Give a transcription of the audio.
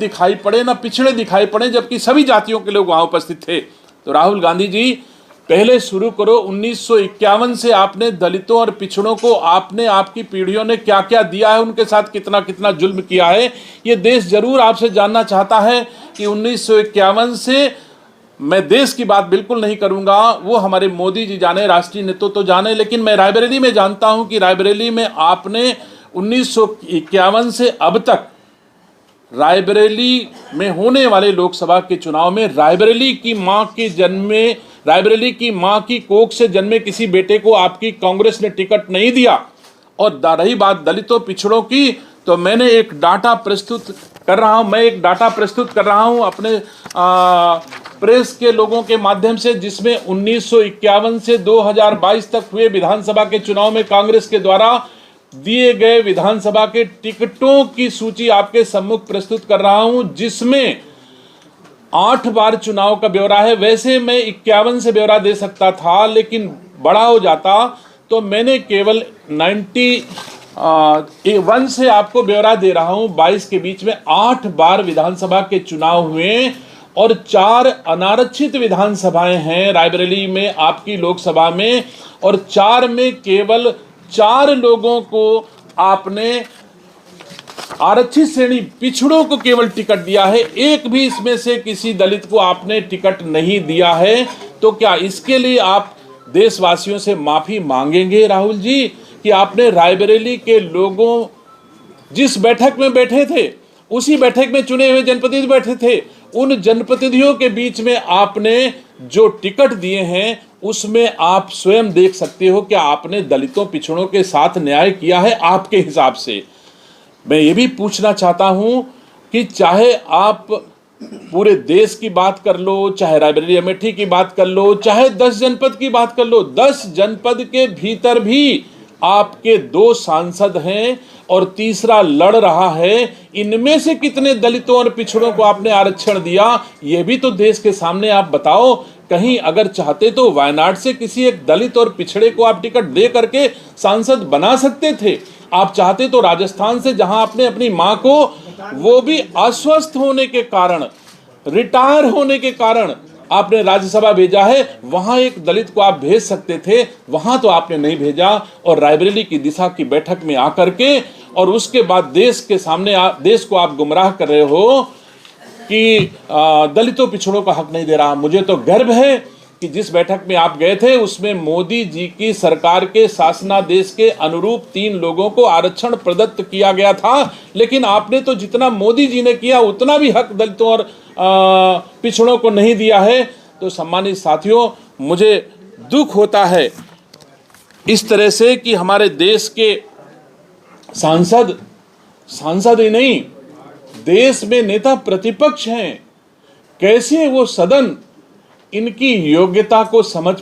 दिखाई पड़े ना पिछड़े दिखाई पड़े, जबकि सभी जातियों के लोग वहां उपस्थित थे। तो राहुल गांधी जी, पहले शुरू करो 1951 से आपने दलितों और पिछड़ों को आपने आपकी पीढ़ियों ने क्या क्या दिया है, उनके साथ कितना कितना जुल्म किया है, ये देश जरूर आपसे जानना चाहता है कि 1951 से, मैं देश की बात बिल्कुल नहीं करूंगा, वो हमारे मोदी जी जाने, राष्ट्रीय नेतृत्व तो जाने, लेकिन मैं रायबरेली में जानता हूं कि रायबरेली में आपने 1951 से अब तक रायबरेली में होने वाले लोकसभा के चुनाव में रायबरेली की मां की कोख से जन्मे किसी बेटे को आपकी कांग्रेस ने टिकट नहीं दिया। और रही बात दलितों पिछड़ों की, तो मैंने एक डाटा प्रस्तुत कर रहा हूं अपने प्रेस के लोगों के माध्यम से, जिसमें 1951 से 2022 तक हुए विधानसभा के चुनाव में कांग्रेस के द्वारा दिए गए विधानसभा के टिकटों की सूची आपके सम्मुख प्रस्तुत कर रहा हूं, जिसमें 8 बार चुनाव का ब्यौरा है। वैसे मैं 51 से ब्यौरा दे सकता था, लेकिन बड़ा हो जाता, तो मैंने केवल 91 से आपको ब्यौरा दे रहा हूं। 22 के बीच में 8 बार विधानसभा के चुनाव हुए और 4 अनारक्षित विधानसभाएं हैं रायबरेली में आपकी लोकसभा में, और 4 में केवल 4 लोगों को आपने आरक्षित श्रेणी पिछड़ों को केवल टिकट दिया है, एक भी इसमें से किसी दलित को आपने टिकट नहीं दिया है। तो क्या इसके लिए आप देशवासियों से माफी मांगेंगे राहुल जी, कि आपने रायबरेली के लोगों, जिस बैठक में बैठे थे उसी बैठक में चुने हुए जनप्रतिनिधि बैठे थे, उन जनप्रतिनिधियों के बीच में आपने जो टिकट दिए हैं उसमें आप स्वयं देख सकते हो कि आपने दलितों पिछड़ों के साथ न्याय किया है आपके हिसाब से। मैं ये भी पूछना चाहता हूं कि चाहे आप पूरे देश की बात कर लो, चाहे रायबरेली अमेठी की बात कर लो, चाहे 10 जनपद की बात कर लो, 10 जनपद के भीतर भी आपके 2 सांसद हैं और तीसरा लड़ रहा है। इनमें से कितने दलितों और पिछड़ों को आपने आरक्षण दिया, यह भी तो देश के सामने आप बताओ। कहीं अगर चाहते तो वायनाड से किसी एक दलित और पिछड़े को आप टिकट दे करके सांसद बना सकते थे। आप चाहते तो राजस्थान से, जहां आपने अपनी मां को, वो भी अस्वस्थ होने के कारण, रिटायर होने के कारण आपने राज्यसभा भेजा है, वहां एक दलित को आप भेज सकते थे, वहां तो आपने नहीं भेजा। और रायबरेली की दिशा की बैठक में आकर के, और उसके बाद देश के सामने देश को आप गुमराह कर रहे हो कि दलितों पिछड़ों का हक नहीं दे रहा। मुझे तो गर्व है कि जिस बैठक में आप गए थे उसमें मोदी जी की सरकार के शासनादेश के अनुरूप 3 लोगों को आरक्षण प्रदत्त किया गया था, लेकिन आपने तो जितना मोदी जी ने किया उतना भी हक दलितों और पिछड़ों को नहीं दिया है। तो सम्मानित साथियों, मुझे दुख होता है इस तरह से कि हमारे देश के सांसद ही नहीं, देश में नेता प्रतिपक्ष हैं, कैसे वो सदन इनकी योग्यता को समझ